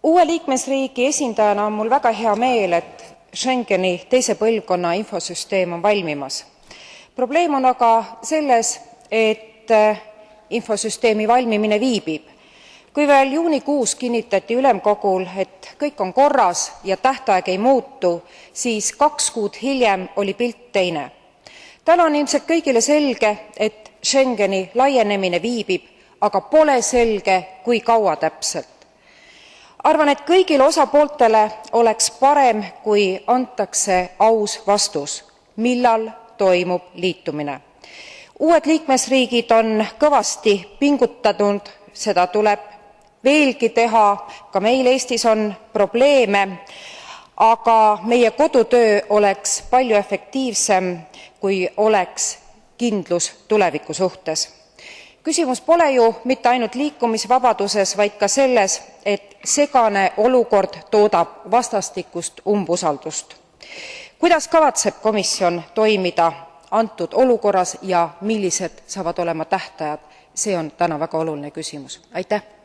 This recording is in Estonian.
Uue liikmesriigi esindajana on mul väga hea meel, et Schengeni teise põlvkonna infosüsteem on valmimas. Probleem on aga selles, et infosüsteemi valmimine viibib. Kui veel juunikuus kinnitati ülemkogul, et kõik on korras ja tähtaeg ei muutu, siis 2 kuud hiljem oli pilt teine. Täna on ilmselt kõigile selge, et Schengeni laienemine viibib, aga pole selge, kui kaua täpselt. Arvan, et kõigile osapooltele oleks parem, kui antakse aus vastus, millal toimub liitumine. Uued liikmesriigid on kõvasti pingutanud, seda tuleb veelgi teha, ka meil Eestis on probleeme, aga meie kodutöö oleks palju efektiivsem, kui oleks kindlus tuleviku suhtes. Küsimus pole ju mitte ainult liikumisvabaduses, vaid ka selles, et segane olukord toodab vastastikust umbusaldust. Kuidas kavatseb komisjon toimida antud olukorras ja millised saavad olema tähtajad? See on täna väga oluline küsimus. Aitäh!